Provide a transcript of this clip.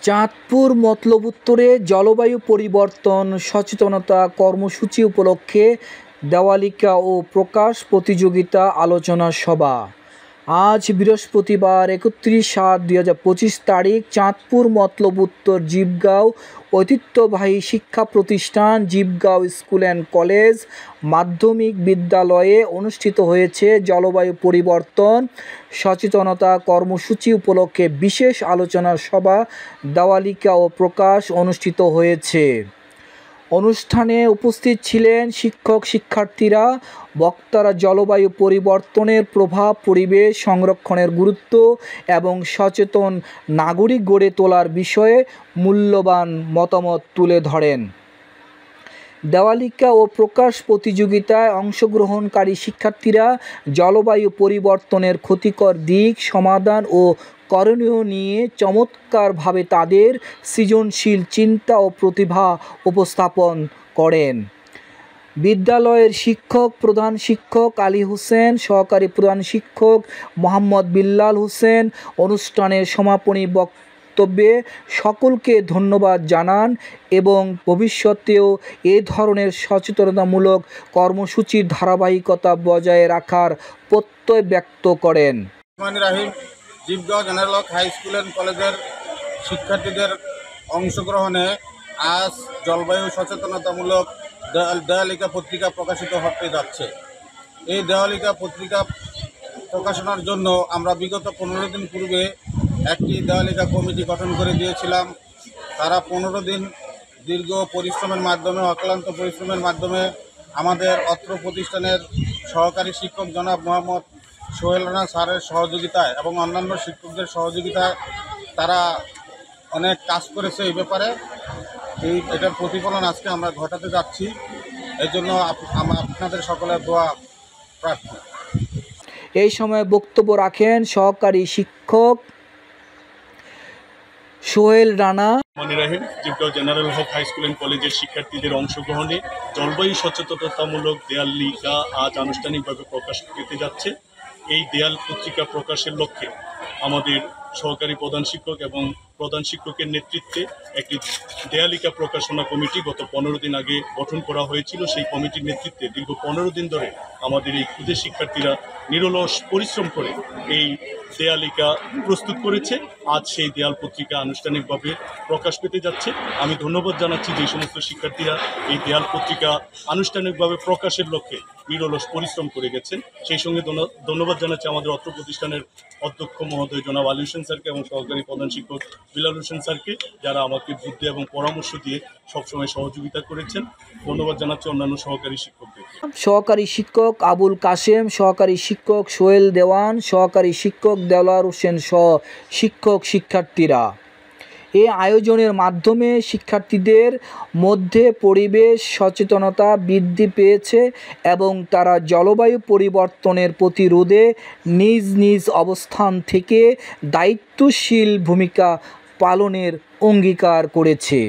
চাঁদপুর মতলব উত্তরে জলবায়ু পরিবর্তন সচেতনতা কর্মসূচি উপলক্ষে দেওয়ালিকা ও প্রকাশ প্রতিযোগিতা আলোচনা সভা। আজ বৃহস্পতিবার ৩১/৭/২০২৫ তারিখ চাঁদপুর মতলব উত্তর জীবগাঁও ঐতিহ্যবাহী শিক্ষা প্রতিষ্ঠান জীবগাঁও স্কুল অ্যান্ড কলেজ মাধ্যমিক বিদ্যালয়ে অনুষ্ঠিত হয়েছে জলবায়ু পরিবর্তন সচেতনতা কর্মসূচি উপলক্ষে বিশেষ আলোচনা সভা দেওয়ালিকা ও প্রকাশ অনুষ্ঠিত হয়েছে। অনুষ্ঠানে উপস্থিত ছিলেন শিক্ষক শিক্ষার্থীরা। বক্তারা জলবায়ু পরিবর্তনের প্রভাব, পরিবেশ সংরক্ষণের গুরুত্ব এবং সচেতন নাগরিক গড়ে তোলার বিষয়ে মূল্যবান মতামত তুলে ধরেন। দেওয়ালিকা ও প্রকাশ প্রতিযোগিতায় অংশগ্রহণকারী শিক্ষার্থীরা জলবায়ু পরিবর্তনের ক্ষতিকর দিক, সমাধান ও করণীয় নিয়ে চমৎকারভাবে তাদের সৃজনশীল চিন্তা ও প্রতিভা উপস্থাপন করেন। বিদ্যালয়ের প্রধান শিক্ষক আলী হোসেন, সহকারী প্রধান শিক্ষক মোহাম্মদ বিল্লাল হোসেন অনুষ্ঠানের সমাপনী বক্তব্যে সকলকে ধন্যবাদ জানান এবং ভবিষ্যতেও এ ধরনের সচেতনতামূলক কর্মসূচির ধারাবাহিকতা বজায় রাখার প্রত্যয় ব্যক্ত করেন। Jibgaon general high school and কলেজের শিক্ষার্থীদের অংশগ্রহণে আজ জলবায়ু সচেতনতামূলক দেওয়ালিকা পত্রিকা প্রকাশিত হতে যাচ্ছে। এই দেওয়ালিকা পত্রিকা প্রকাশনার জন্য আমরা বিগত 15 দিন পূর্বে একটি দেওয়ালিকা কমিটি গঠন করে দিয়েছিলাম। তারা 15 দিন দীর্ঘ পরিশ্রমের মাধ্যমে, অক্লান্ত পরিশ্রমের মাধ্যমে আমাদের অত্র প্রতিষ্ঠানের সহকারী শিক্ষক জনাব মোহাম্মদ সোহেল রানা স্যারের সহযোগিতায় এবং অন্যান্য শিক্ষকদের সহযোগিতায় তারা অনেক কাজ করেছে এই ব্যাপারে। এটার প্রতিফলন আজকে আমরা ঘটাতে যাচ্ছি। এই জন্য আপনাদের সকলের দোয়া প্রার্থনা। এই সময় বক্তব্য রাখেন সহকারী শিক্ষক Sohel Rana. Jibgaon general high school and কলেজের শিক্ষার্থীদের অংশগ্রহণে জলবায়ু সচেতনতামূলক দেয়ালিকা আজ আনুষ্ঠানিকভাবে প্রকাশ পেতে যাচ্ছে। এই দেয়াল পত্রিকা প্রকাশের লক্ষ্যে আমাদের সহকারী প্রধান শিক্ষক এবং প্রধান শিক্ষকের নেতৃত্বে একটি দেয়ালিকা প্রকাশনা কমিটি গত 15 দিন আগে গঠন করা হয়েছিল। সেই কমিটির নেতৃত্বে দীর্ঘ 15 দিন ধরে আমাদের এই ক্ষুদে শিক্ষার্থীরা নিরলস পরিশ্রম করে এই দেয়ালিকা প্রস্তুত করেছে। আজ সেই দেয়াল পত্রিকা আনুষ্ঠানিকভাবে প্রকাশ পেতে যাচ্ছে। আমি ধন্যবাদ জানাচ্ছি যে সমস্ত শিক্ষার্থীরা এই দেয়াল পত্রিকা আনুষ্ঠানিকভাবে প্রকাশের লক্ষ্যে নিরলস পরিশ্রম করে গেছেন। সেই সঙ্গে ধন্যবাদ জানাচ্ছি আমাদের অত্র প্রতিষ্ঠানের অধ্যক্ষ মহোদয় জনাব আলী হোসেন স্যারকে এবং সহকারী প্রধান শিক্ষক বিলাল হোসেন স্যারকে, যারা আমাকে বুদ্ধি এবং পরামর্শ দিয়ে সবসময় সহযোগিতা করেছেন। ধন্যবাদ জানাচ্ছি অন্যান্য সহকারী শিক্ষকদের। সহকারী শিক্ষক আবুল কাশেম, সহকারী শিক্ষক সোহেল দেওয়ান, সহকারী শিক্ষক দেওয়ার হোসেন সহ শিক্ষক শিক্ষার্থীরা। এই আয়োজনের মাধ্যমে শিক্ষার্থীদের মধ্যে পরিবেশ সচেতনতা বৃদ্ধি পেয়েছে এবং তারা জলবায়ু পরিবর্তনের প্রতিরোধে নিজ নিজ অবস্থান থেকে দায়িত্বশীল ভূমিকা পালনের অঙ্গীকার করেছে।